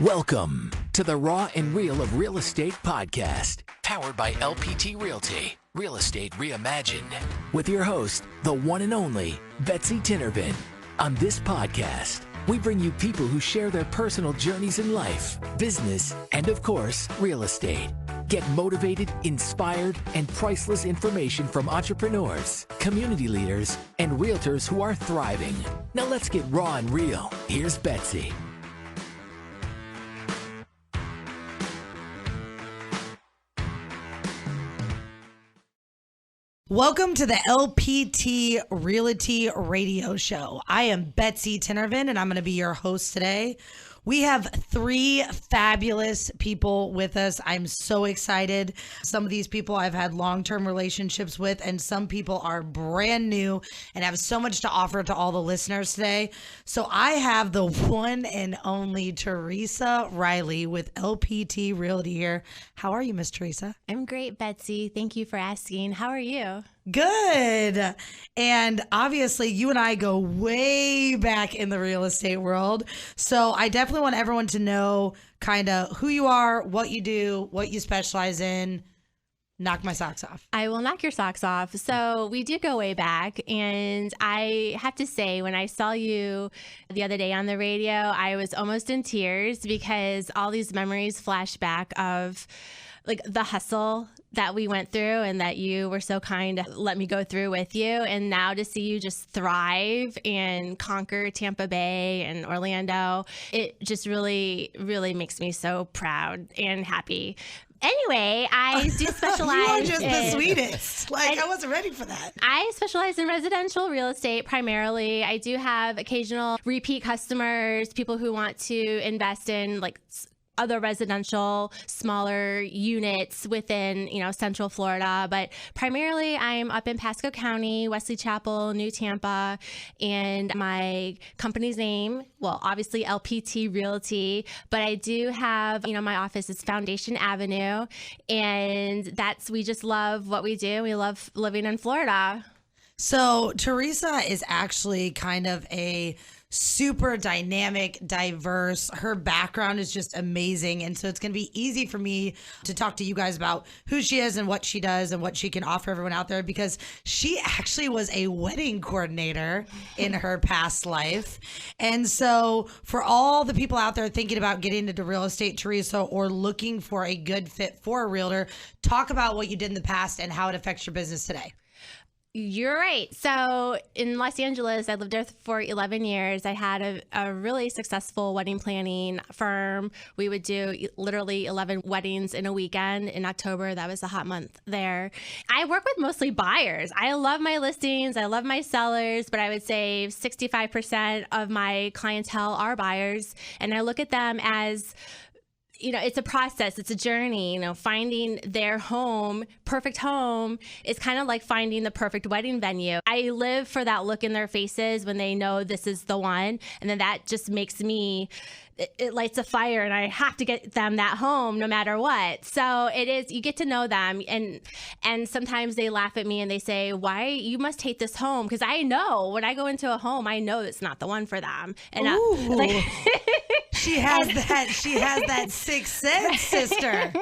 Welcome to the Raw and Real of Real Estate podcast, powered by LPT Realty, Real Estate Reimagined, with your host, the one and only Betsy Tinnervin. On this podcast, we bring you people who share their personal journeys in life, business, and of course, real estate. Get motivated, inspired, and priceless information from entrepreneurs, community leaders, and realtors who are thriving. Now let's get raw and real. Here's Betsy. Welcome to the LPT Realty Radio Show. I am Betsy Tinnervin, and I'm going to be your host today. We have three fabulous people with us. I'm so excited. Some of these people I've had long-term relationships with, and some people are brand new and have so much to offer to all the listeners today. So I have the one and only Teresa Riley with LPT Realty here. How are you, Miss Teresa? I'm great, Betsy. Thank you for asking. How are you? Good. And obviously you and I go way back in the real estate world. So I definitely want everyone to know kind of who you are, what you do, what you specialize in. Knock my socks off. I will knock your socks off. So we do go way back. And I have to say, when I saw you the other day on the radio, I was almost in tears because all these memories flash back of like the hustle that we went through and that you were so kind to let me go through with you. And now to see you just thrive and conquer Tampa Bay and Orlando, it just really, really makes me so proud and happy. Anyway, I do specialize. You are just the sweetest. I wasn't ready for that. I specialize in residential real estate primarily. I do have occasional repeat customers, people who want to invest in like other residential smaller units within, Central Florida. But primarily I'm up in Pasco County, Wesley Chapel, New Tampa, and my company's name, well, obviously LPT Realty, but I do have, my office is Foundation Avenue, and we just love what we do. We love living in Florida. So Teresa is actually kind of a super dynamic, diverse. Her background is just amazing. And so it's going to be easy for me to talk to you guys about who she is and what she does and what she can offer everyone out there, because she actually was a wedding coordinator in her past life. And so for all the people out there thinking about getting into real estate, Teresa, or looking for a good fit for a realtor, talk about what you did in the past and how it affects your business today. You're right. So in Los Angeles, I lived there for 11 years. I had a really successful wedding planning firm. We would do literally 11 weddings in a weekend. In October, that was a hot month there. I work with mostly buyers. I love my listings. I love my sellers, but I would say 65% of my clientele are buyers. And I look at them as it's a process. It's a journey, finding their perfect home is kind of like finding the perfect wedding venue. I live for that look in their faces when they know this is the one. And then that just makes me, it lights a fire, and I have to get them that home no matter what. So it is, you get to know them, and sometimes they laugh at me and they say, why, you must hate this home. Because I know when I go into a home, I know it's not the one for them. And she has that sixth sense, sister.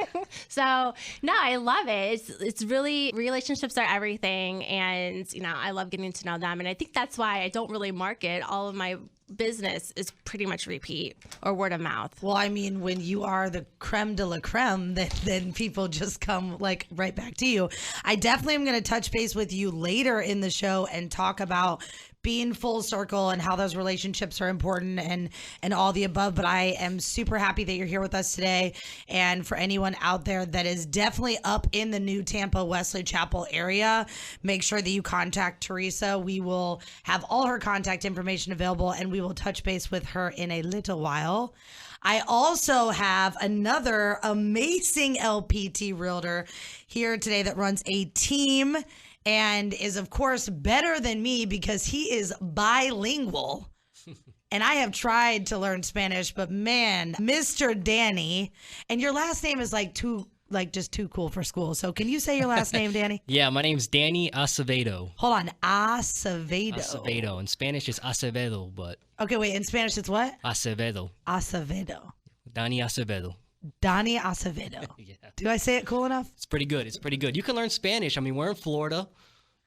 So no, I love it. It's really, relationships are everything. And, I love getting to know them. And I think that's why I don't really market. All of my business is pretty much repeat or word of mouth. Well, I mean, when you are the creme de la creme, then people just come like right back to you. I definitely am going to touch base with you later in the show and talk about being full circle and how those relationships are important and all the above. But I am super happy that you're here with us today. And for anyone out there that is definitely up in the New Tampa, Wesley Chapel area, make sure that you contact Teresa. We will have all her contact information available, and we will touch base with her in a little while. I also have another amazing LPT realtor here today that runs a team and is, of course, better than me because he is bilingual. And I have tried to learn Spanish, but man, Mr. Danny, and your last name is just too cool for school. So can you say your last name, Danny? Yeah, my name's Danny Acevedo. Hold on, Acevedo. Acevedo. In Spanish, it's Acevedo, but... Okay, wait, in Spanish, it's what? Acevedo. Acevedo. Dani Acevedo. Dani Acevedo. Yeah. Do I say it cool enough? It's pretty good. It's pretty good. You can learn Spanish. I mean, we're in Florida.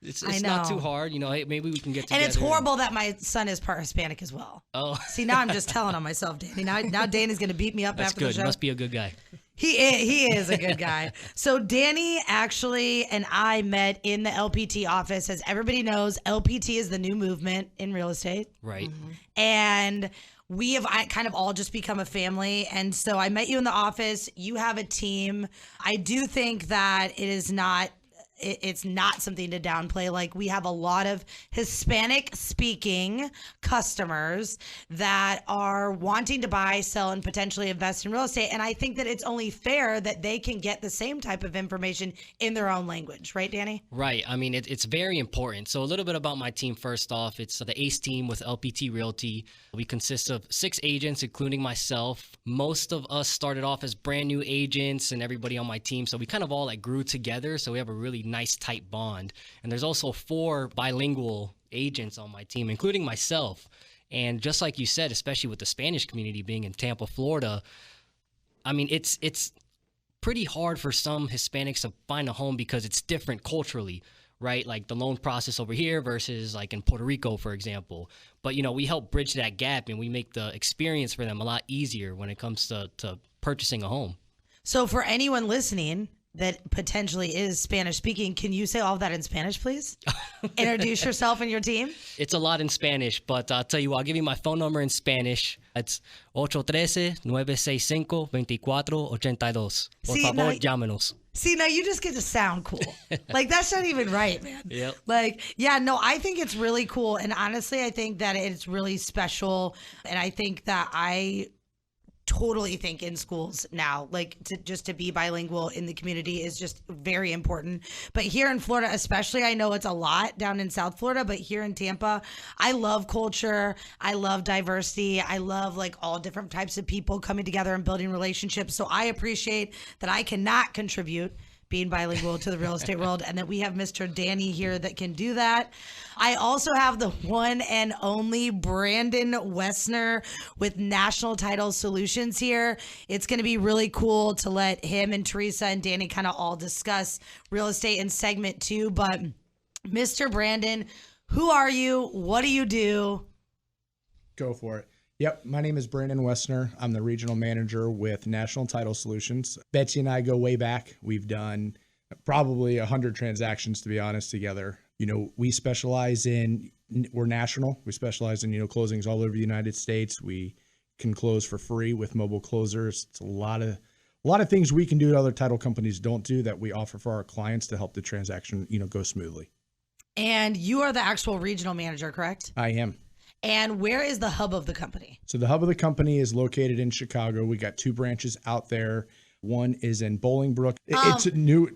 It's not too hard. You know, hey, maybe we can get together. And it's horrible that my son is part Hispanic as well. Oh. See, now I'm just telling on myself, Danny. Now Danny's going to beat me up That's after good. the show. He must be a good guy. He is a good guy. So Danny actually and I met in the LPT office. As everybody knows, LPT is the new movement in real estate. Right. And we have kind of all just become a family. And so I met you in the office. You have a team. I do think that it's not something to downplay. Like, we have a lot of Hispanic speaking customers that are wanting to buy, sell, and potentially invest in real estate. And I think that it's only fair that they can get the same type of information in their own language. Right, Danny? Right. I mean, it's very important. So a little bit about my team first off. It's the ACE team with LPT Realty. We consist of 6 agents, including myself. Most of us started off as brand new agents and everybody on my team. So we kind of all grew together. So we have a really nice tight bond. And there's also 4 bilingual agents on my team, including myself. And just like you said, especially with the Spanish community being in Tampa, Florida, I mean, it's pretty hard for some Hispanics to find a home because it's different culturally, right? Like the loan process over here versus like in Puerto Rico, for example. But, you know, we help bridge that gap and we make the experience for them a lot easier when it comes to purchasing a home. So for anyone listening that potentially is Spanish speaking, can you say all of that in Spanish, please? Introduce yourself and your team. It's a lot in Spanish, but I'll tell you what, I'll give you my phone number in Spanish. It's 813-965-2482. Por favor, llámenos. See, now you just get to sound cool. Like, that's not even right, man. Yep. Like, yeah, no, I think it's really cool. And honestly, I think that it's really special. And I think that I totally think in schools now, like, to be bilingual in the community is just very important. But here in Florida especially, I know it's a lot down in South Florida, but here in Tampa, I love culture. I love diversity. I love like all different types of people coming together and building relationships. So I appreciate that I cannot contribute being bilingual to the real estate world, and that we have Mr. Danny here that can do that. I also have the one and only Brandon Wessner with National Title Solutions here. It's going to be really cool to let him and Teresa and Danny kind of all discuss real estate in segment 2. But Mr. Brandon, who are you? What do you do? Go for it. Yep, my name is Brandon Wessner. I'm the regional manager with National Title Solutions. Betsy and I go way back. We've done probably 100 transactions, to be honest, together. You know, we specialize in, we're national. We specialize in, closings all over the United States. We can close for free with mobile closers. It's a lot of things we can do that other title companies don't do that we offer for our clients to help the transaction, go smoothly. And you are the actual regional manager, correct? I am. And where is the hub of the company? So the hub of the company is located in Chicago. We got 2 branches out there. One is in Bolingbrook. They just did a new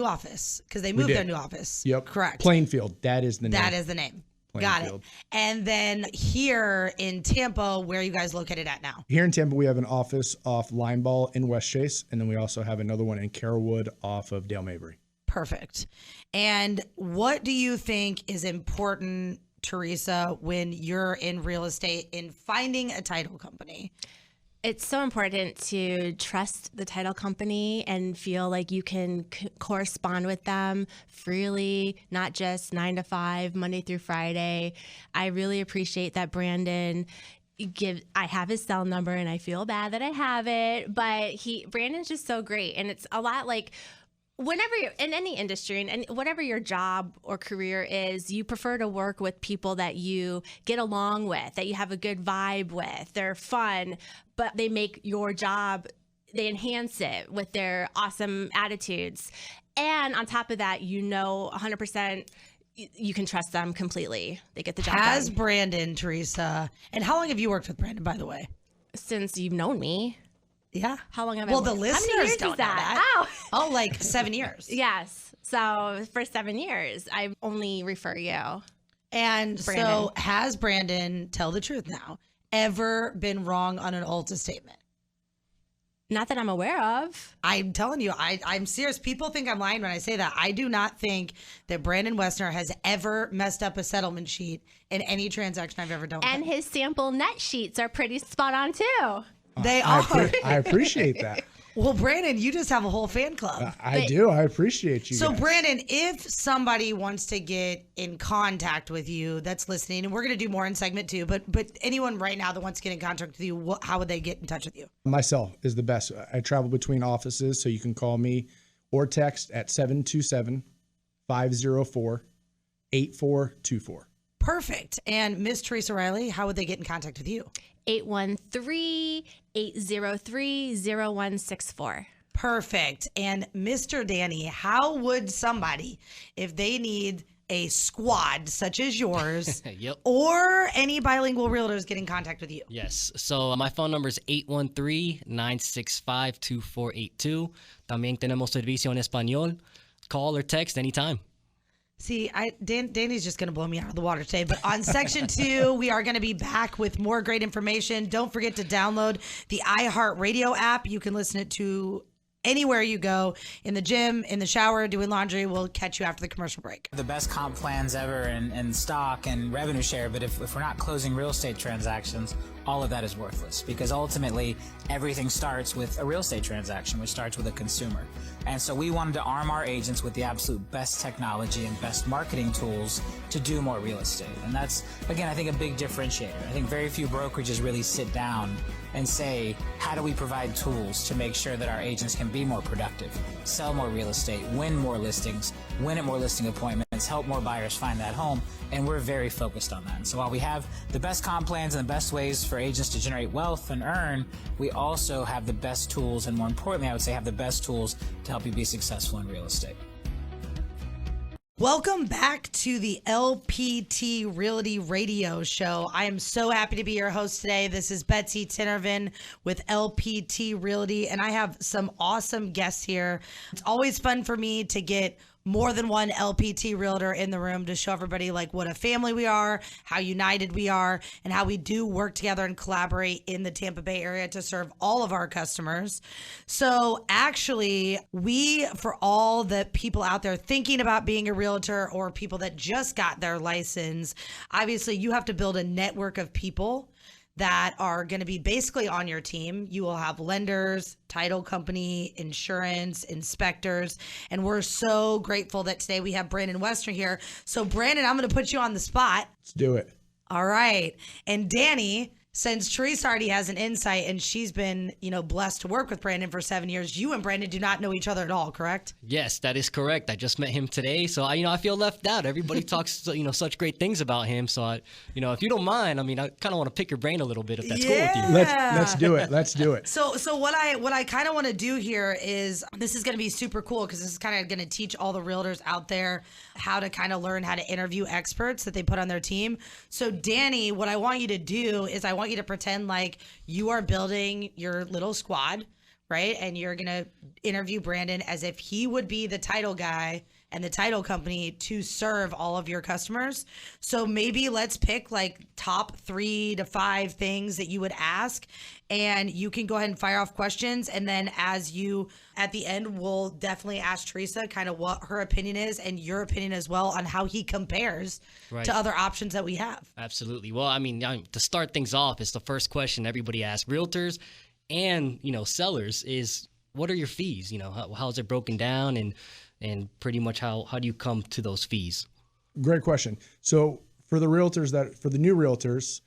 office because they moved their new office. Yep. Correct. Plainfield. That is the name. That is the name. Got it. And then here in Tampa, where are you guys located at now? Here in Tampa, we have an office off Lineball in West Chase. And then we also have another one in Carrollwood off of Dale Mabry. Perfect. And what do you think is important, Teresa, when you're in real estate in finding a title company? It's so important to trust the title company and feel like you can correspond with them freely, not just 9 to 5, Monday through Friday. I really appreciate that Brandon I have his cell number and I feel bad that I have it, but Brandon's just so great. And it's a lot like, whenever you're in any industry and whatever your job or career is, you prefer to work with people that you get along with, that you have a good vibe with. They're fun, but they make your job, they enhance it with their awesome attitudes. And on top of that, 100% you can trust them completely. They get the job done. Has Brandon, Teresa, and how long have you worked with Brandon, by the way? Since you've known me. Yeah. How long have I Well, worked? the listeners don't know that. Oh, like 7 years. Yes. So for 7 years, I only refer you. And Brandon. So has Brandon, tell the truth now, ever been wrong on an Ulta statement? Not that I'm aware of. I'm telling you, I'm serious. People think I'm lying when I say that. I do not think that Brandon Wessner has ever messed up a settlement sheet in any transaction I've ever done with And him. his sample net sheets are pretty spot on too. They are. I appreciate that. Well, Brandon, you just have a whole fan club. I do. I appreciate you So, guys. Brandon, if somebody wants to get in contact with you that's listening, and we're going to do more in segment 2, but anyone right now that wants to get in contact with you, how would they get in touch with you? My cell is the best. I travel between offices, so you can call me or text at 727-504-8424. Perfect. And Miss Teresa Riley, how would they get in contact with you? 813-803-0164. Perfect. And Mr. Danny, how would somebody, if they need a squad such as yours Yep. or any bilingual realtors, get in contact with you? Yes. So my phone number is 813-965-2482. También tenemos servicio en español. Call or text anytime. See, Danny's just going to blow me out of the water today. But on section 2, we are going to be back with more great information. Don't forget to download the iHeartRadio app. You can listen it to anywhere you go, in the gym, in the shower, doing laundry. We'll catch you after the commercial break. The best comp plans ever in stock and revenue share, but if we're not closing real estate transactions, all of that is worthless, because ultimately everything starts with a real estate transaction, which starts with a consumer. And so we wanted to arm our agents with the absolute best technology and best marketing tools to do more real estate. And that's, again, I think a big differentiator. I think very few brokerages really sit down and say, how do we provide tools to make sure that our agents can be more productive, sell more real estate, win more listings, win at more listing appointments, help more buyers find that home, and we're very focused on that. And so while we have the best comp plans and the best ways for agents to generate wealth and earn, we also have the best tools, and more importantly, I would say have the best tools to help you be successful in real estate. Welcome back to the LPT Realty Radio Show. I am so happy to be your host today. This is Betsy Tinervin with LPT Realty, and I have some awesome guests here. It's always fun for me to get more than one LPT realtor in the room to show everybody like what a family we are, how united we are, and how we do work together and collaborate in the Tampa Bay area to serve all of our customers. So actually, for all the people out there thinking about being a realtor or people that just got their license, obviously you have to build a network of people that are going to be basically on your team. You will have lenders, title company, insurance, inspectors, and we're so grateful that today we have Brandon Wessner here. So Brandon, I'm going to put you on the spot. Let's do it. All right. And Danny, since Teresa already has an insight and she's been, blessed to work with Brandon for 7 years, you and Brandon do not know each other at all, correct? Yes, that is correct. I just met him today, so I feel left out. Everybody talks, such great things about him. So if you don't mind, I kind of want to pick your brain a little bit, if that's cool with you. Let's do it. Let's do it. So what I kind of want to do here is, this is going to be super cool because this is kind of going to teach all the realtors out there how to kind of learn how to interview experts that they put on their team. So Danny, what I want you to do is I want you to pretend like you are building your little squad, right? And you're going to interview Brandon as if he would be the title guy and the title company to serve all of your customers. So maybe let's pick like top 3 to 5 things that you would ask, and you can go ahead and fire off questions. And then at the end, we'll definitely ask Teresa kind of what her opinion is and your opinion as well on how he compares to other options that we have. Absolutely. Well, to start things off, it's the first question everybody asks realtors and, sellers is, what are your fees? How's it broken down, and pretty much how do you come to those fees? Great question. So for the new realtors,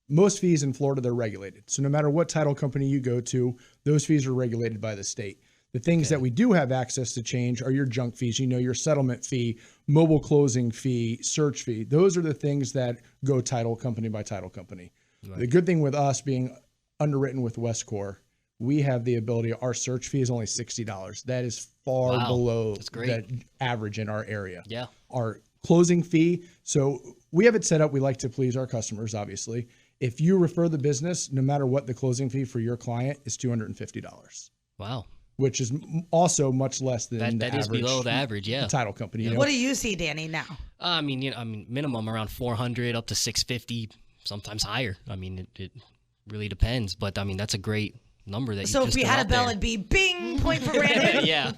most fees in Florida, they're regulated. So no matter what title company you go to, those fees are regulated by the state. The things that we do have access to change are your junk fees, your settlement fee, mobile closing fee, search fee. Those are the things that go title company by title company. Right. The good thing with us being underwritten with Westcor, we have the ability, our search fee is only $60. That is far below the average in our area. Yeah. Our closing fee, so we have it set up, we like to please our customers, obviously. If you refer the business, no matter what, the closing fee for your client is $250. Wow. Which is also much less than the average. That is below the average, yeah. Title company. What do you see, Danny, now? Minimum around 400 up to 650, sometimes higher. It really depends, but that's a great number that you So just if we threw had a out bell, there. it'd be bing, point for Brandon. Yeah.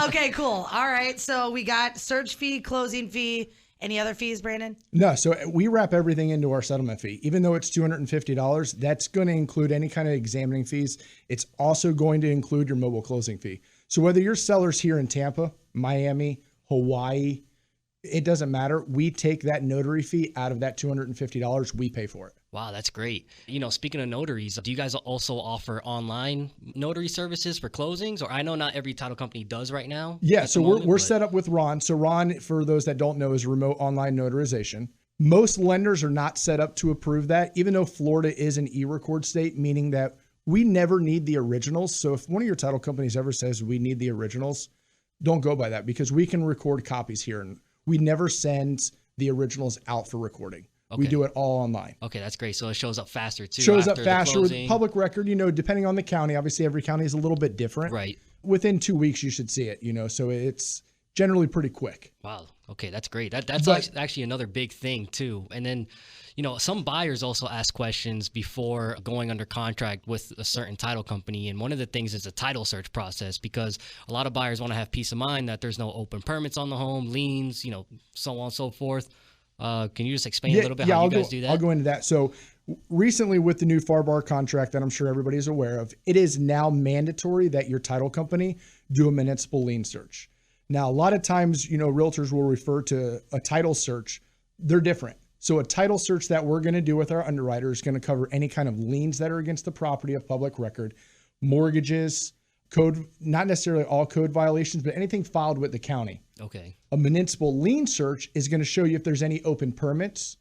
Okay, cool. All right. So we got search fee, closing fee. Any other fees, Brandon? No, so we wrap everything into our settlement fee. Even though it's $250, that's going to include any kind of examining fees. It's also going to include your mobile closing fee. So whether your seller's here in Tampa, Miami, Hawaii, it doesn't matter. We take that notary fee out of that $250. We pay for it. Wow, that's great. Speaking of notaries, do you guys also offer online notary services for closings? Or I know not every title company does right now. Yeah, so we're set up with Ron. So Ron, for those that don't know, is remote online notarization. Most lenders are not set up to approve that, even though Florida is an e-record state, meaning that we never need the originals. So if one of your title companies ever says we need the originals, don't go by that, because we can record copies here. And we never send the originals out for recording. Okay. We do it all online. Okay, that's great. So it shows up faster too. Shows up faster with public record, depending on the county. Obviously, every county is a little bit different. Right. Within 2 weeks, you should see it, so it's generally pretty quick. Wow. Okay, that's great. That's actually another big thing too. And then, some buyers also ask questions before going under contract with a certain title company. And one of the things is the title search process, because a lot of buyers want to have peace of mind that there's no open permits on the home, liens, so on and so forth. Can you just explain a little bit how you guys do that? I'll go into that. So recently with the new FAR/BAR contract that I'm sure everybody is aware of, it is now mandatory that your title company do a municipal lien search. Now, a lot of times, realtors will refer to a title search. They're different. So a title search that we're going to do with our underwriter is going to cover any kind of liens that are against the property of public record, mortgages, code, not necessarily all code violations, but anything filed with the county. Okay. A municipal lien search is going to show you if there's any open permits,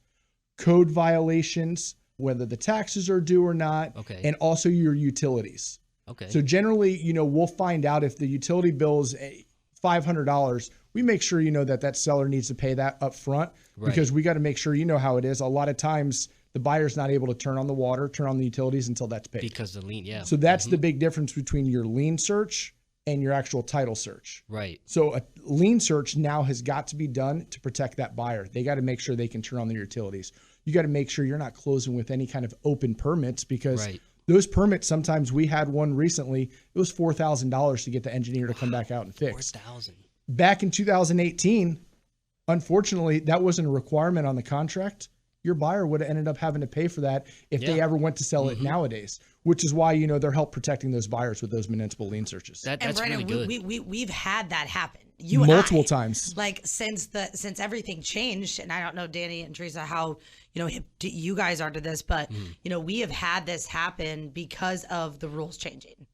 code violations, whether the taxes are due or not, and also your utilities. Okay. So generally, we'll find out if the utility bill is $500. We make sure, that seller needs to pay that up front, because we got to make sure, how it is. A lot of times the buyer's not able to turn on the water, turn on the utilities until that's paid. Because the lien, yeah. So that's the big difference between your lien search and your actual title search. Right. So a lien search now has got to be done to protect that buyer. They got to make sure they can turn on their utilities. You got to make sure you're not closing with any kind of open permits, because those permits, sometimes we had one recently, it was $4,000 to get the engineer to come back out and fix. $4,000. Back in 2018, unfortunately, that wasn't a requirement on the contract. Your buyer would have ended up having to pay for that if they ever went to sell it nowadays, which is why, they're help protecting those buyers with those municipal lien searches. That's Brandon, really good. We've had that happen. Multiple times. Like since everything changed, and I don't know, Danny and Teresa, how hip you guys are to this, but we have had this happen because of the rules changing.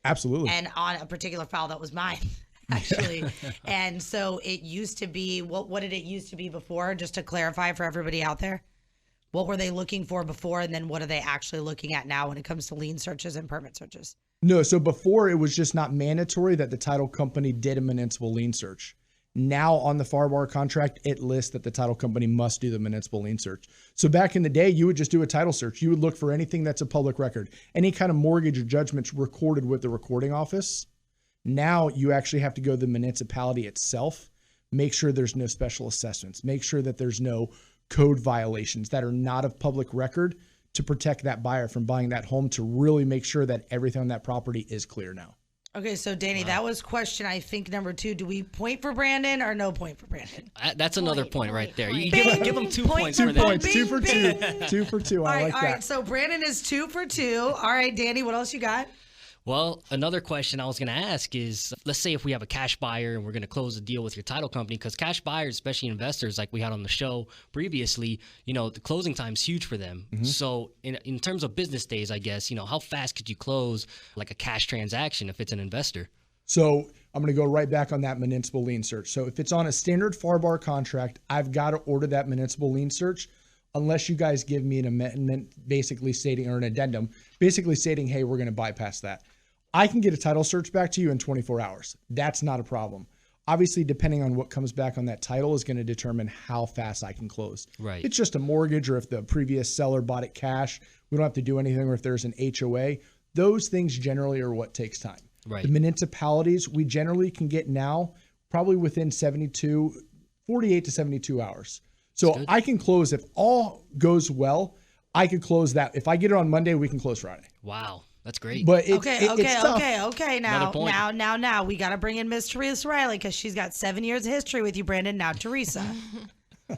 Absolutely. And on a particular file that was mine, actually. And so it used to be, what did it used to be before? Just to clarify for everybody out there. What were they looking for before, and then what are they actually looking at now when it comes to lien searches and permit searches? No, so before it was just not mandatory that the title company did a municipal lien search. Now on the FAR/BAR contract, it lists that the title company must do the municipal lien search. So back in the day, you would just do a title search. You would look for anything that's a public record, any kind of mortgage or judgments recorded with the recording office. Now you actually have to go to the municipality itself, make sure there's no special assessments, make sure that there's no code violations that are not of public record, to protect that buyer from buying that home, to really make sure that everything on that property is clear now. Okay, so Danny, that was question, I think, number 2. Do we point for Brandon or no point for Brandon? That's another point right there. You Bing, give them 2 point points for for that. that. Bing, 2 for 2. bing. 2 for 2. I like that. All right, so Brandon is 2 for 2. All right, Danny, what else you got? Well, another question I was going to ask is, let's say if we have a cash buyer and we're going to close a deal with your title company, because cash buyers, especially investors like we had on the show previously, the closing time is huge for them. So in terms of business days, I guess, how fast could you close like a cash transaction if it's an investor? So I'm going to go right back on that municipal lien search. So if it's on a standard FAR/BAR contract, I've got to order that municipal lien search unless you guys give me an amendment basically stating, or an addendum, basically stating, hey, we're going to bypass that. I can get a title search back to you in 24 hours. That's not a problem. Obviously, depending on what comes back on that title is going to determine how fast I can close. Right. If it's just a mortgage, or if the previous seller bought it cash, we don't have to do anything, or if there's an HOA, those things generally are what takes time. Right. The municipalities, we generally can get now probably within 48 to 72 hours. So I can close, if all goes well, I could close that. If I get it on Monday, we can close Friday. Wow. That's great. But it's tough. Okay. Now we got to bring in Miss Teresa Riley because she's got 7 years of history with you, Brandon. Now, Teresa,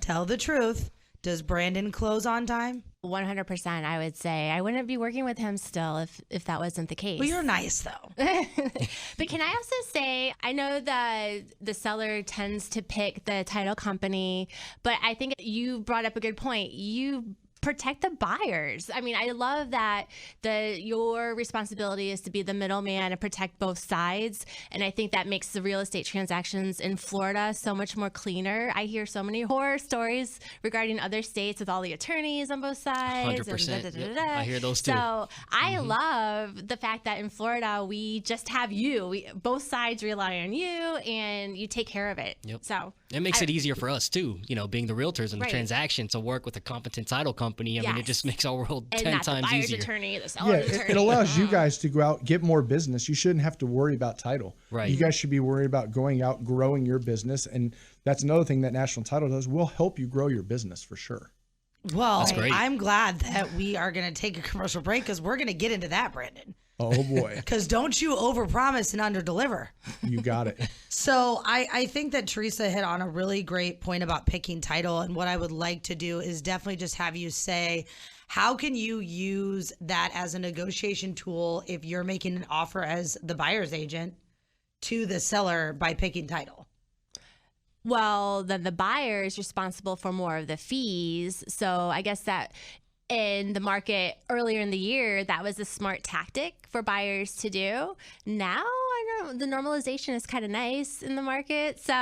tell the truth. Does Brandon close on time? 100%, I would say. I wouldn't be working with him still if that wasn't the case. Well, you're nice, though. But can I also say, I know that the seller tends to pick the title company, but I think you brought up a good point. You protect the buyers. I mean, I love that your responsibility is to be the middleman and protect both sides. And I think that makes the real estate transactions in Florida so much more cleaner. I hear so many horror stories regarding other states with all the attorneys on both sides. 100%. Yep. I hear those too. So I love the fact that in Florida, we just have you. Both sides rely on you and you take care of it. Yep. So it makes it easier for us too, being the realtors in the transaction, to work with a competent title company. I mean, it just makes our world 10 times easier. Attorney, the seller's attorney. It allows you guys to go out, get more business. You shouldn't have to worry about title. Right. You guys should be worried about going out, growing your business. And that's another thing that National Title does. We'll help you grow your business for sure. Well, I'm glad that we are going to take a commercial break because we're going to get into that, Brandon. Oh, boy. Because don't you overpromise and underdeliver. You got it. So I think that Teresa hit on a really great point about picking title. And what I would like to do is definitely just have you say, how can you use that as a negotiation tool if you're making an offer as the buyer's agent to the seller by picking title? Well, then the buyer is responsible for more of the fees. So I guess that in the market earlier in the year, that was a smart tactic for buyers to do. Now, I know the normalization is kind of nice in the market, so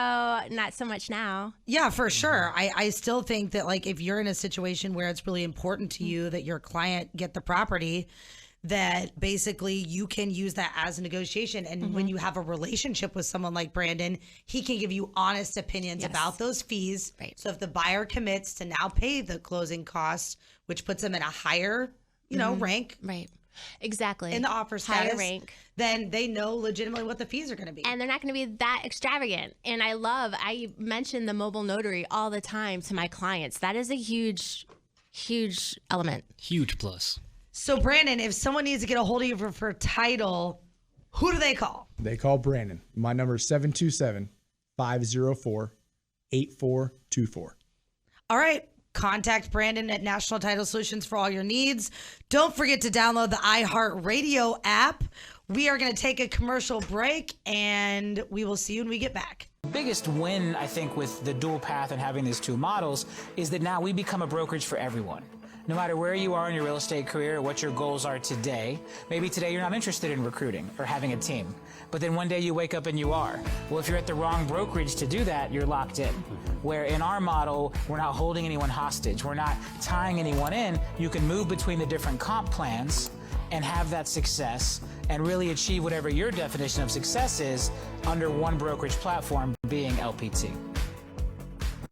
not so much now. Yeah, for sure. I still think that, like, if you're in a situation where it's really important to you that your client get the property, that basically you can use that as a negotiation. And when you have a relationship with someone like Brandon, he can give you honest opinions about those fees. Right. So if the buyer commits to now pay the closing costs, which puts them in a higher, rank. Right. Exactly. In the offer status, higher rank, then they know legitimately what the fees are going to be. And they're not going to be that extravagant. And I mention the mobile notary all the time to my clients. That is a huge element. Huge plus. So, Brandon, if someone needs to get a hold of you for title, who do they call? They call Brandon. My number is 727-504-8424. All right. Contact Brandon at National Title Solutions for all your needs. Don't forget to download the iHeartRadio app. We are going to take a commercial break, and we will see you when we get back. The biggest win, I think, with the dual path and having these two models is that now we become a brokerage for everyone. No matter where you are in your real estate career or what your goals are today, maybe today you're not interested in recruiting or having a team, but then one day you wake up and you are. Well, if you're at the wrong brokerage to do that, you're locked in. Where in our model, we're not holding anyone hostage. We're not tying anyone in. You can move between the different comp plans and have that success and really achieve whatever your definition of success is under one brokerage platform, being LPT.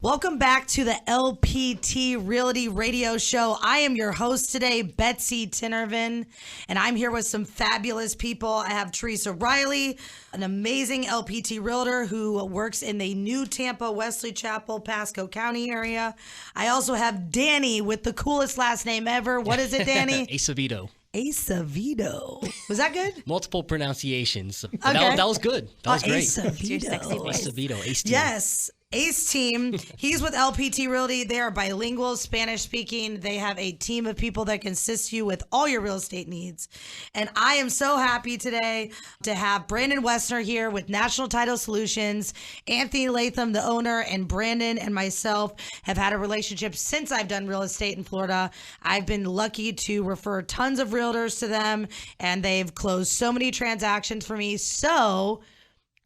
Welcome back to the LPT Realty Radio Show. I am your host today, Betsy Tinnervin, and I'm here with some fabulous people. I have Teresa Riley, an amazing LPT realtor who works in the New Tampa, Wesley Chapel, Pasco County area. I also have Danny with the coolest last name ever. What is it, Danny? Acevedo. Acevedo. Was that good? Multiple pronunciations. Okay. That was good. That was great. Acevedo. Ace team. Yes. Ace team. He's with LPT Realty. They are bilingual, Spanish speaking. They have a team of people that can assist you with all your real estate needs. And I am so happy today to have Brandon Wessner here with National Title Solutions. Anthony Latham, the owner, and Brandon and myself have had a relationship since I've done real estate in Florida. I've been lucky to refer tons of realtors to them, and they've closed so many transactions for me. So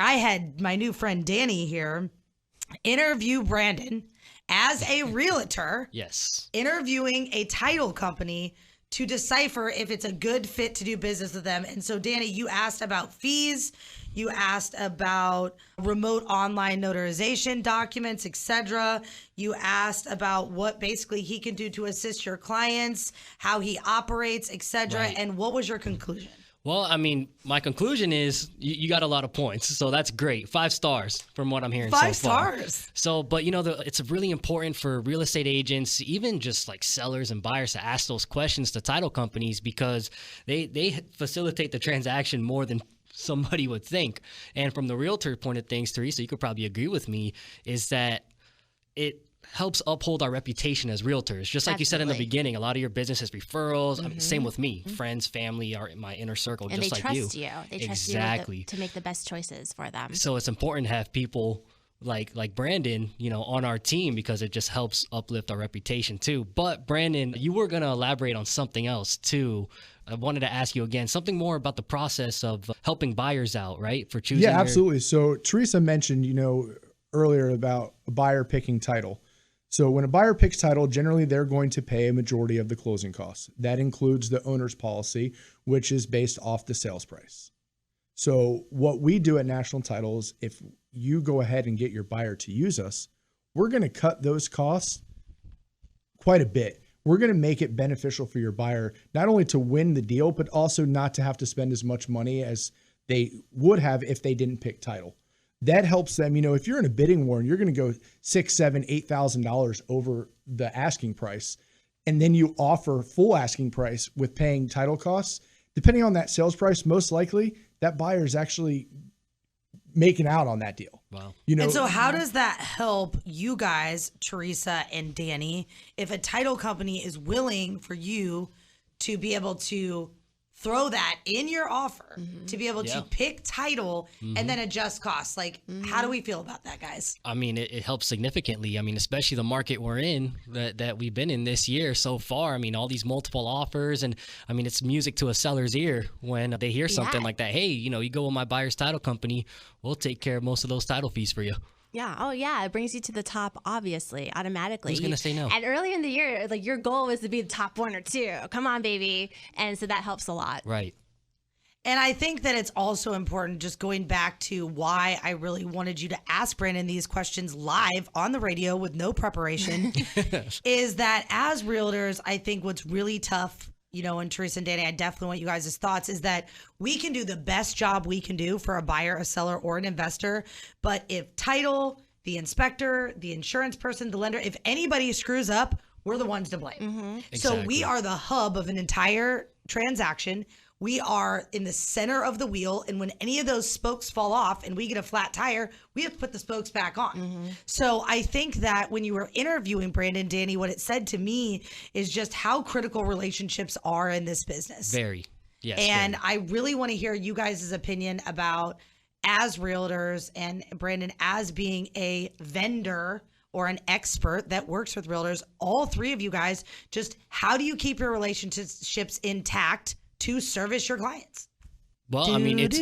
I had my new friend Danny here interview Brandon as a realtor. Yes. Interviewing a title company to decipher if it's a good fit to do business with them. And so, Danny, you asked about fees. You asked about remote online notarization documents, etc. You asked about what basically he can do to assist your clients, how he operates, etc. Right. And what was your conclusion? Well, I mean, my conclusion is you got a lot of points, so that's great. 5 stars from what I'm hearing so far. 5 stars. So, but it's really important for real estate agents, even just like sellers and buyers, to ask those questions to title companies, because they facilitate the transaction more than somebody would think. And from the realtor point of things, Teresa, you could probably agree with me, is that it helps uphold our reputation as realtors. Just like you said in the beginning, a lot of your business is referrals. Same with me. Friends, family are in my inner circle, and just like you. They trust you to make the best choices for them. So it's important to have people like Brandon, on our team, because it just helps uplift our reputation too. But Brandon, you were going to elaborate on something else too. I wanted to ask you again, something more about the process of helping buyers out, right? For choosing. Yeah, absolutely. So Teresa mentioned, earlier about a buyer picking title. So when a buyer picks title, generally they're going to pay a majority of the closing costs. That includes the owner's policy, which is based off the sales price. So what we do at National Title is, if you go ahead and get your buyer to use us, we're going to cut those costs quite a bit. We're going to make it beneficial for your buyer, not only to win the deal, but also not to have to spend as much money as they would have if they didn't pick title. That helps them. If you're in a bidding war and you're going to go $6,000, $7,000, $8,000 over the asking price, and then you offer full asking price with paying title costs, depending on that sales price, most likely that buyer is actually making out on that deal. Wow. And so how does that help you guys, Teresa and Danny, if a title company is willing for you to be able to throw that in your offer, to be able to pick title and then adjust costs? Like, how do we feel about that, guys? I mean, it helps significantly. I mean, especially the market we're in, that we've been in this year so far. I mean, all these multiple offers, and I mean, it's music to a seller's ear when they hear something like that. Hey, you go with my buyer's title company, we'll take care of most of those title fees for you. Yeah. Oh, yeah. It brings you to the top, obviously, automatically. Who's going to say no? And early in the year, like, your goal was to be the top 1 or 2. Come on, baby. And so that helps a lot. Right. And I think that it's also important, just going back to why I really wanted you to ask Brandon these questions live on the radio with no preparation, is that as realtors, I think what's really tough, and Teresa and Danny, I definitely want you guys' thoughts, is that we can do the best job we can do for a buyer, a seller, or an investor. But if title, the inspector, the insurance person, the lender, if anybody screws up, we're the ones to blame. So we are the hub of an entire transaction. We are in the center of the wheel. And when any of those spokes fall off and we get a flat tire, we have to put the spokes back on. So I think that when you were interviewing Brandon, Danny, what it said to me is just how critical relationships are in this business. Very. Yes. And very. I really want to hear you guys' opinion about, as realtors, and Brandon as being a vendor or an expert that works with realtors, all 3 of you guys, just how do you keep your relationships intact to service your clients? Well, I mean, it's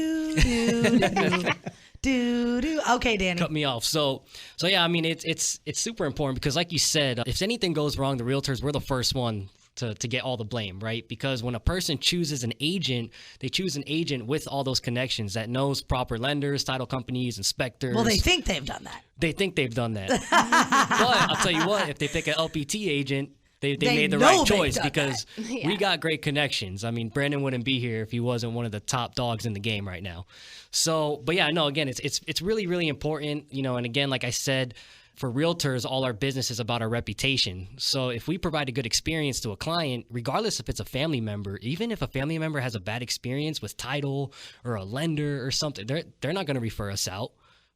okay, Danny. Cut me off. So yeah, I mean, it's super important, because like you said, if anything goes wrong, the realtors, we're the first one to get all the blame, right? Because when a person chooses an agent, they choose an agent with all those connections that knows proper lenders, title companies, inspectors. Well, they think they've done that. They think they've done that. But I'll tell you what, if they pick an LPT agent, they made the right choice, because we got great connections. I mean, Brandon wouldn't be here if he wasn't one of the top dogs in the game right now. So, but yeah, no, again, it's really, really important, and again, like I said, for realtors, all our business is about our reputation. So if we provide a good experience to a client, regardless if it's a family member, even if a family member has a bad experience with title or a lender or something, they're not going to refer us out.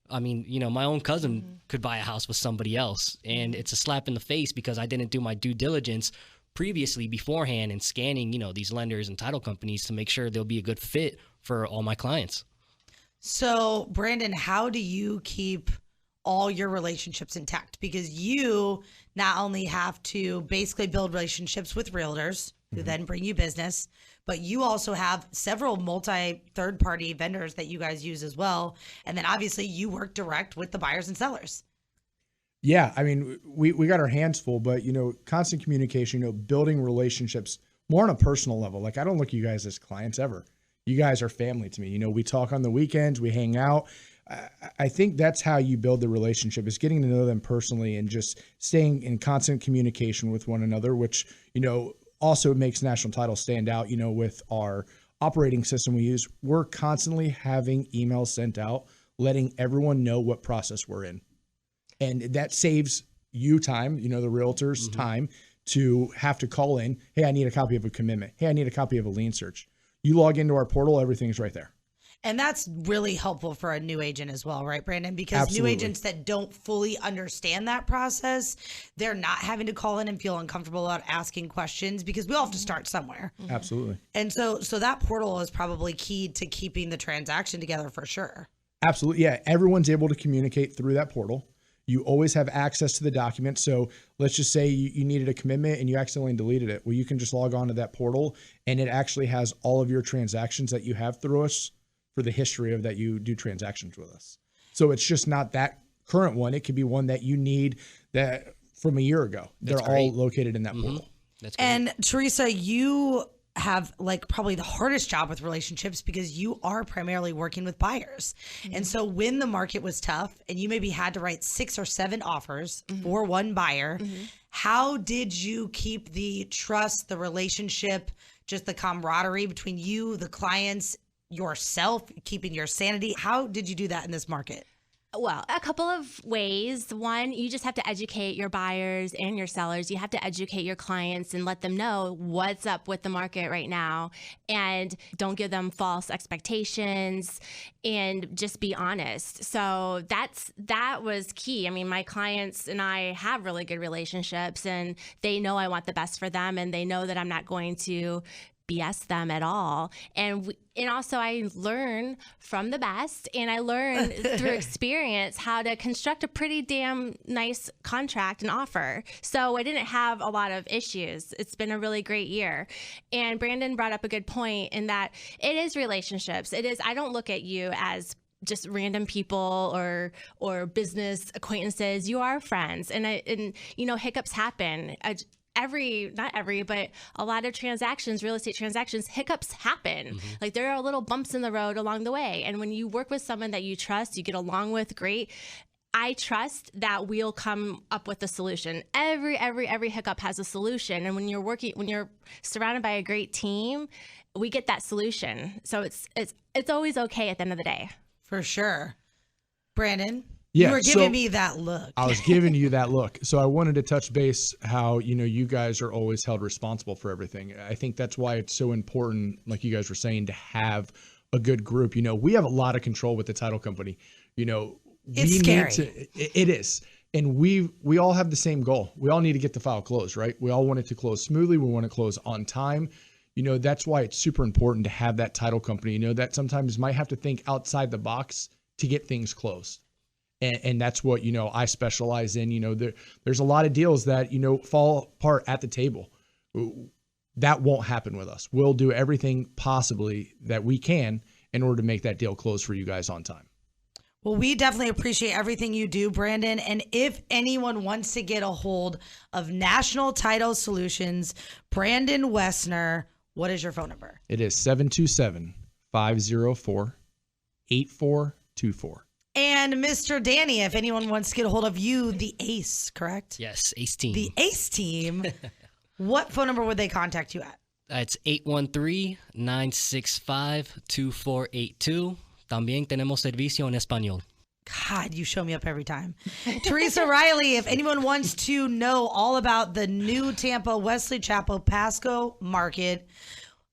I mean, my own cousin could buy a house with somebody else, and it's a slap in the face because I didn't do my due diligence previously beforehand in scanning, these lenders and title companies to make sure they'll be a good fit for all my clients. So, Brandon, how do you keep all your relationships intact? Because you not only have to basically build relationships with realtors who then bring you business, but you also have several third-party vendors that you guys use as well. And then obviously you work direct with the buyers and sellers. Yeah, I mean, we got our hands full, but, constant communication, building relationships more on a personal level. Like, I don't look at you guys as clients ever. You guys are family to me. We talk on the weekends, we hang out. I think that's how you build the relationship, is getting to know them personally and just staying in constant communication with one another, which, also makes National Title stand out, with our operating system we use, we're constantly having emails sent out, letting everyone know what process we're in. And that saves you time, the realtor's time to have to call in. Hey, I need a copy of a commitment. Hey, I need a copy of a lien search. You log into our portal, everything's right there. And that's really helpful for a new agent as well, right, Brandon? Because Absolutely. New agents that don't fully understand that process, they're not having to call in and feel uncomfortable about asking questions because we all have to start somewhere. Absolutely. And so that portal is probably key to keeping the transaction together for sure. Absolutely. Yeah. Everyone's able to communicate through that portal. You always have access to the document. So let's just say you needed a commitment and you accidentally deleted it. Well, you can just log on to that portal and it actually has all of your transactions that you have through us for the history of that you do transactions with us. So it's just not that current one. It could be one that you need that from a year ago. They're all located in that portal. That's great. And Teresa, you have like probably the hardest job with relationships because you are primarily working with buyers. And so when the market was tough and you maybe had to write 6 or 7 offers for one buyer, how did you keep the trust, the relationship, just the camaraderie between you, the clients, yourself, keeping your sanity? How did you do that in this market? Well, a couple of ways. One, you just have to educate your buyers and your sellers. You have to educate your clients and let them know what's up with the market right now, and don't give them false expectations, and just be honest. So that was key. I mean, my clients and I have really good relationships, and they know I want the best for them, and they know that I'm not going to BS them at all. And also I learn from the best, and I learn through experience how to construct a pretty damn nice contract and offer. So I didn't have a lot of issues. It's been a really great year. And Brandon brought up a good point in that it is relationships. It is, I don't look at you as just random people or business acquaintances. You are friends. And hiccups happen. But a lot of transactions, real estate transactions, hiccups happen. Like there are little bumps in the road along the way. And when you work with someone that you trust, you get along with, great. I trust that we'll come up with a solution. Every hiccup has a solution. And when you're surrounded by a great team, we get that solution. So it's always okay at the end of the day. For sure. Brandon? Yeah, you were giving me that look. I was giving you that look. So I wanted to touch base how, you guys are always held responsible for everything. I think that's why it's so important, like you guys were saying, to have a good group. We have a lot of control with the title company. It's scary. It is. And we all have the same goal. We all need to get the file closed, right? We all want it to close smoothly. We want to close on time. That's why it's super important to have that title company, that sometimes might have to think outside the box to get things closed. And that's what, I specialize in. There's a lot of deals that, fall apart at the table. That won't happen with us. We'll do everything possibly that we can in order to make that deal close for you guys on time. Well, we definitely appreciate everything you do, Brandon. And if anyone wants to get a hold of National Title Solutions, Brandon Wessner, what is your phone number? It is 727-504-8424. And Mr. Danny, if anyone wants to get a hold of you, the ACE, correct? Yes, ACE team. The ACE team. What phone number would they contact you at? It's 813-965-2482. También tenemos servicio en español. God, you show me up every time. Teresa Riley, if anyone wants to know all about the new Tampa Wesley Chapel Pasco market,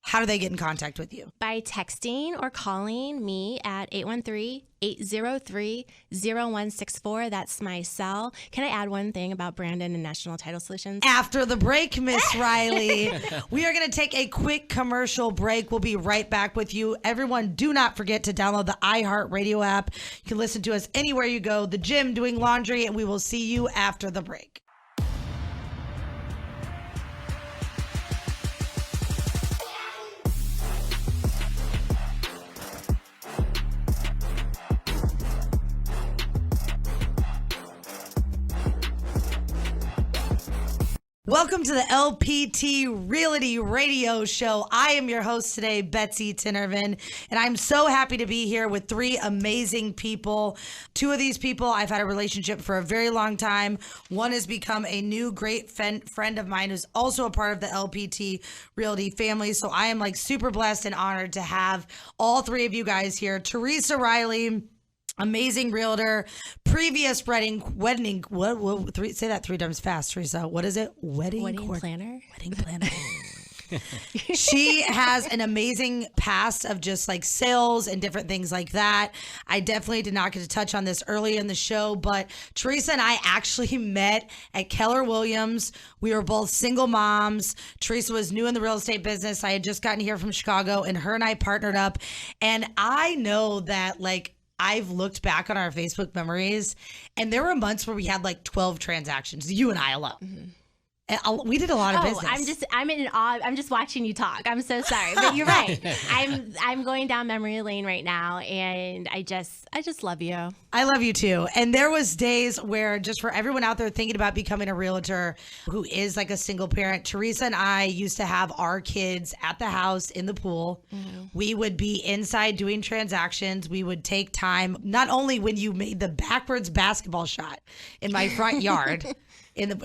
how do they get in contact with you? By texting or calling me at 813-803-0164. That's my cell. Can I add one thing about Brandon and National Title Solutions? After the break, Miss Riley. We are going to take a quick commercial break. We'll be right back with you. Everyone, do not forget to download the iHeartRadio app. You can listen to us anywhere you go, the gym, doing laundry, and we will see you after the break. Welcome to the LPT Realty Radio Show. I am your host today, Betsy Tinervin, and I'm so happy to be here with three amazing people. Two of these people I've had a relationship for a very long time. One has become a new great friend of mine who's also a part of the LPT Realty family. So I am like super blessed and honored to have all three of you guys here. Teresa Riley, amazing realtor, previous wedding, say that three times fast, Teresa. What is it? Wedding planner. Wedding planner. She has an amazing past of just like sales and different things like that. I definitely did not get to touch on this earlier in the show, but Teresa and I actually met at Keller Williams. We were both single moms. Teresa was new in the real estate business. I had just gotten here from Chicago, and her and I partnered up. And I know that like I've looked back on our Facebook memories, and there were months where we had like 12 transactions, you and I alone. Mm-hmm. And we did a lot of business. I'm in awe. I'm just watching you talk. I'm so sorry, but you're right. I'm going down memory lane right now, and I just love you. I love you too. And there was days where, just for everyone out there thinking about becoming a realtor who is like a single parent, Teresa and I used to have our kids at the house in the pool. Mm-hmm. We would be inside doing transactions. We would take time, not only when you made the backwards basketball shot in my front yard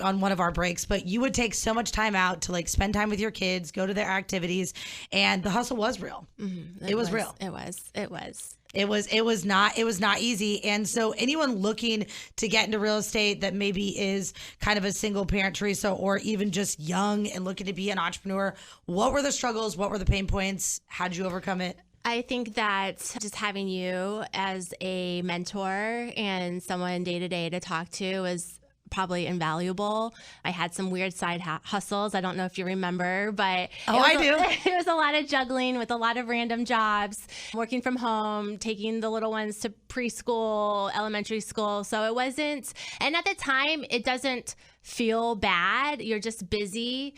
on one of our breaks, but you would take so much time out to like spend time with your kids, go to their activities, and the hustle was real. Mm-hmm. It was real. It was not easy. And so anyone looking to get into real estate that maybe is kind of a single parent, Teresa, or even just young and looking to be an entrepreneur, what were the struggles? What were the pain points? How did you overcome it? I think that just having you as a mentor and someone day to day to talk to was probably invaluable. I had some weird side hustles. I don't know if you remember, but I do. It was a lot of juggling with a lot of random jobs, working from home, taking the little ones to preschool, elementary school. So it wasn't, and at the time, it doesn't feel bad. You're just busy.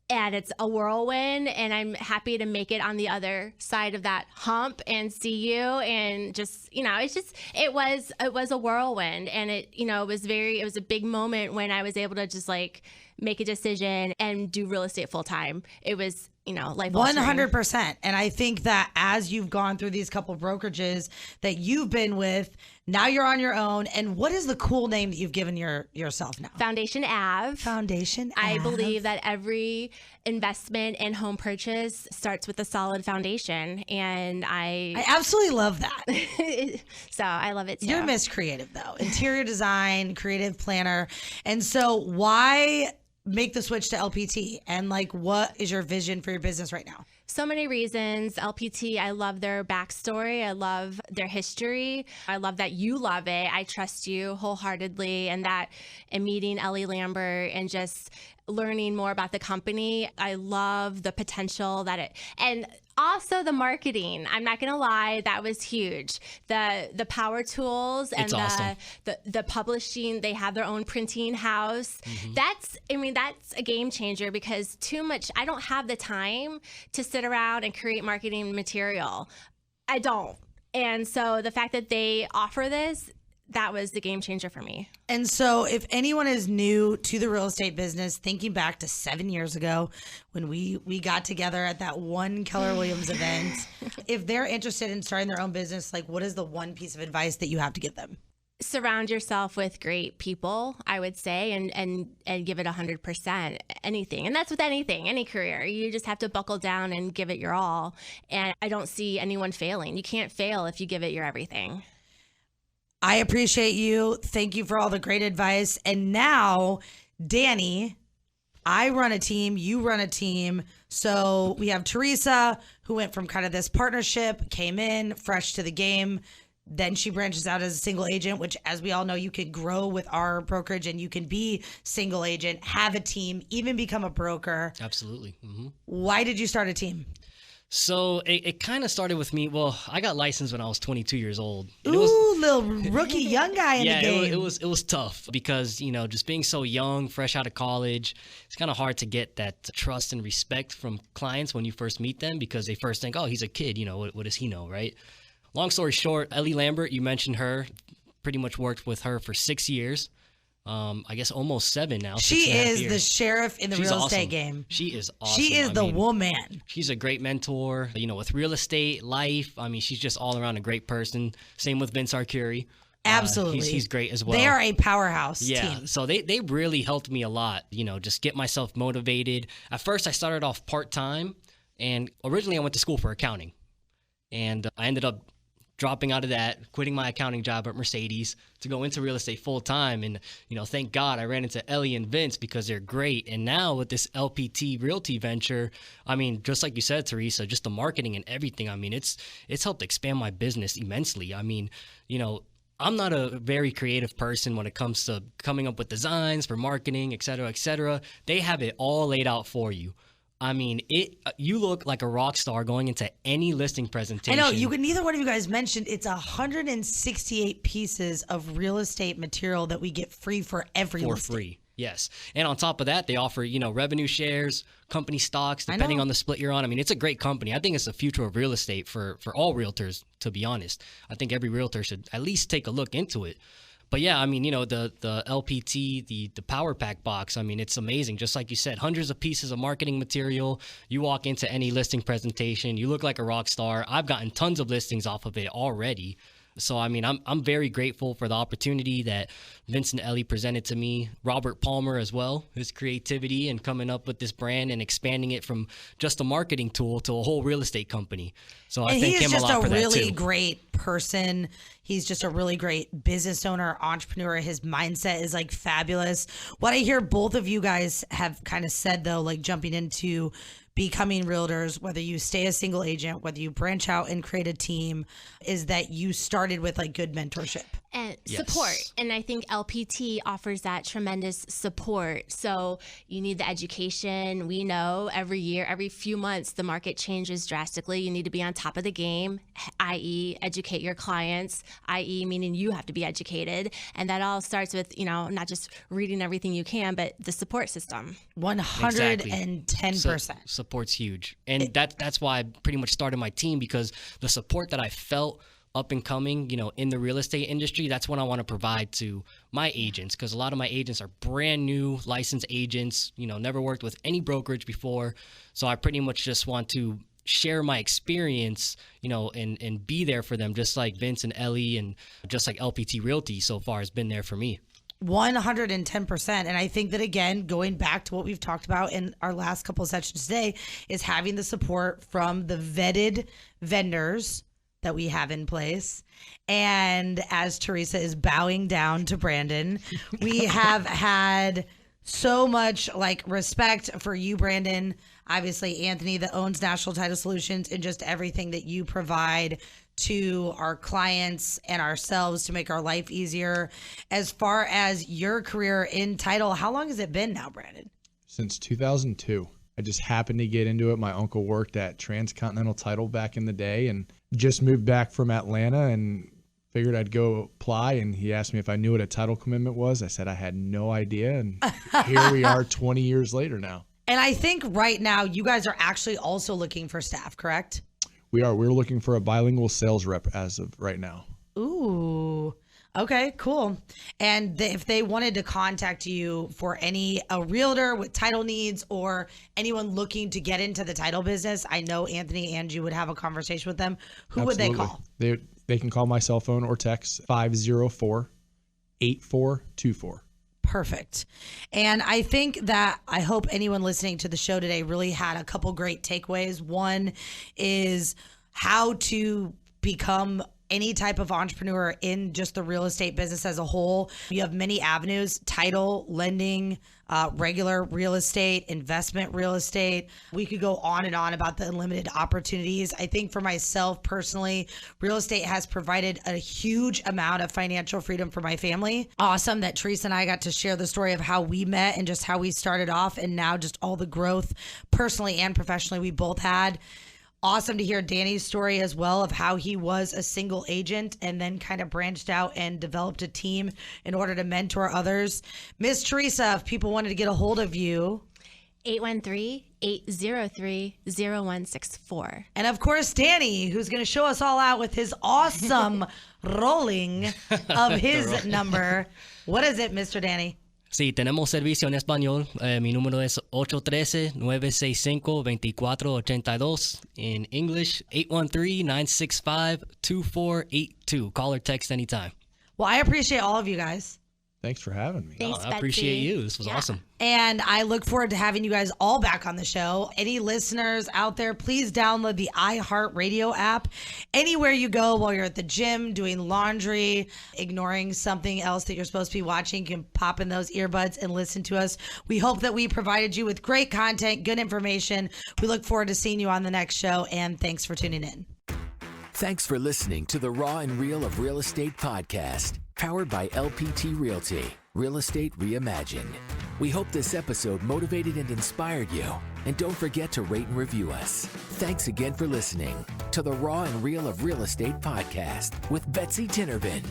And it's a whirlwind, and I'm happy to make it on the other side of that hump and see you. And just, it was a whirlwind, and it was a big moment when I was able to just like make a decision and do real estate full time. It was, life 100%. And I think that as you've gone through these couple brokerages that you've been with, now you're on your own. And what is the cool name that you've given yourself now? Foundation Ave. Foundation Ave. I believe that every investment and home purchase starts with a solid foundation. And I absolutely love that. So I love it too. You're Miss Creative though. Interior design, creative planner. And so why make the switch to LPT, and like what is your vision for your business right now? So many reasons. LPT, I love their backstory. I love their history. I love that you love it. I trust you wholeheartedly, and meeting Ellie Lambert and just learning more about the company. I love the potential and also the marketing. I'm not going to lie, that was huge. The power tools and the publishing, they have their own printing house. Mm-hmm. That's a game changer, because I don't have the time to sit around and create marketing material. I don't. And so the fact that they offer this, that was the game changer for me. And so if anyone is new to the real estate business, thinking back to 7 years ago when we got together at that one Keller Williams event, if they're interested in starting their own business, like what is the one piece of advice that you have to give them? Surround yourself with great people, I would say, and give it 100%, anything. And that's with anything, any career. You just have to buckle down and give it your all. And I don't see anyone failing. You can't fail if you give it your everything. I appreciate you. Thank you for all the great advice. And now, Danny, I run a team, you run a team. So we have Teresa, who went from kind of this partnership, came in fresh to the game. Then she branches out as a single agent, which, as we all know, you can grow with our brokerage, and you can be single agent, have a team, even become a broker. Absolutely. Mm-hmm. Why did you start a team? So it kind of started with me. Well, I got licensed when I was 22 years old. Little rookie young guy in the game. It was tough because, just being so young, fresh out of college, it's kind of hard to get that trust and respect from clients when you first meet them, because they first think, oh, he's a kid, what does he know, right? Long story short, Ellie Lambert, you mentioned her, pretty much worked with her for 6 years. I guess almost 7 now. She 6.5 is years. the sheriff in the She's real awesome. estate game. She is awesome. She is I the mean, woman. She's a great mentor, with real estate, life. I mean, she's just all around a great person. Same with Vince Arcuri. Absolutely. He's great as well. They are a powerhouse team. So they really helped me a lot, just get myself motivated. At first, I started off part-time, and originally I went to school for accounting. And I ended up dropping out of that, quitting my accounting job at Mercedes to go into real estate full-time. And, thank God I ran into Ellie and Vince because they're great. And now with this LPT Realty venture, I mean, just like you said, Teresa, just the marketing and everything, I mean, it's helped expand my business immensely. I mean, I'm not a very creative person when it comes to coming up with designs for marketing, et cetera, et cetera. They have it all laid out for you. I mean, you look like a rock star going into any listing presentation. I know, neither one of you guys mentioned it's 168 pieces of real estate material that we get free for every listing. For free, yes. And on top of that, they offer, revenue shares, company stocks, depending on the split you're on. I mean, it's a great company. I think it's the future of real estate for all realtors, to be honest. I think every realtor should at least take a look into it. But yeah, I mean, the LPT, the Power Pack box, I mean, it's amazing. Just like you said, hundreds of pieces of marketing material. You walk into any listing presentation, you look like a rock star. I've gotten tons of listings off of it already. So, I mean, I'm very grateful for the opportunity that Vince and Ellie presented to me. Robert Palmer as well, his creativity and coming up with this brand and expanding it from just a marketing tool to a whole real estate company. So I thank him a lot for that too. He's just a really great person. He's just a really great business owner, entrepreneur. His mindset is like fabulous. What I hear both of you guys have kind of said though, like jumping into becoming realtors, whether you stay a single agent, whether you branch out and create a team, is that you started with like good mentorship and support. And I think LPT offers that tremendous support. So you need the education. We know every year, every few months, the market changes drastically. You need to be on top of the game, i.e. educate your clients, i.e. meaning you have to be educated. And that all starts with, not just reading everything you can, but the support system. 110%. Support's huge. And that's why I pretty much started my team, because the support that I felt up and coming, in the real estate industry, that's what I want to provide to my agents, because a lot of my agents are brand new licensed agents, never worked with any brokerage before. So I pretty much just want to share my experience, and be there for them, just like Vince and Ellie and just like LPT Realty so far has been there for me. 110%. And I think that, again, going back to what we've talked about in our last couple of sessions today, is having the support from the vetted vendors that we have in place. And as Teresa is bowing down to Brandon, we have had so much respect for you, Brandon. Obviously, Anthony, that owns National Title Solutions, and just everything that you provide to our clients and ourselves to make our life easier. As far as your career in title, how long has it been now, Brandon? Since 2002. I just happened to get into it. My uncle worked at Transcontinental Title back in the day and just moved back from Atlanta and figured I'd go apply. And he asked me if I knew what a title commitment was. I said I had no idea. And here we are 20 years later now. And I think right now you guys are actually also looking for staff, correct? We are. We're looking for a bilingual sales rep as of right now. Ooh. Okay, cool. And if they wanted to contact you for a realtor with title needs or anyone looking to get into the title business, I know Anthony and you would have a conversation with them. Who Absolutely. would they call? They can call my cell phone or text 504-8424. Perfect. And I hope anyone listening to the show today really had a couple great takeaways. One is how to become any type of entrepreneur in just the real estate business as a whole. You have many avenues: title, lending, regular real estate, investment real estate. We could go on and on about the unlimited opportunities. I think for myself personally, real estate has provided a huge amount of financial freedom for my family. Awesome that Teresa and I got to share the story of how we met and just how we started off, and now just all the growth personally and professionally we both had. Awesome to hear Danny's story as well of how he was a single agent and then kind of branched out and developed a team in order to mentor others. Miss Teresa, if people wanted to get a hold of you. 813-803-0164. And of course, Danny, who's going to show us all out with his awesome rolling of his number. What is it, Mr. Danny? Sí, tenemos servicio en español. Mi número es 813-965-2482. In English, 813-965-2482. Call or text anytime. Well, I appreciate all of you guys. Thanks for having me. Thanks, I appreciate Betsy. you. This was awesome. And I look forward to having you guys all back on the show. Any listeners out there, please download the iHeartRadio app. Anywhere you go while you're at the gym, doing laundry, ignoring something else that you're supposed to be watching, you can pop in those earbuds and listen to us. We hope that we provided you with great content, good information. We look forward to seeing you on the next show, and thanks for tuning in. Thanks for listening to the Raw and Real of Real Estate podcast, powered by LPT Realty, Real Estate Reimagined. We hope this episode motivated and inspired you. And don't forget to rate and review us. Thanks again for listening to the Raw and Real of Real Estate podcast with Betsy Tinnervin.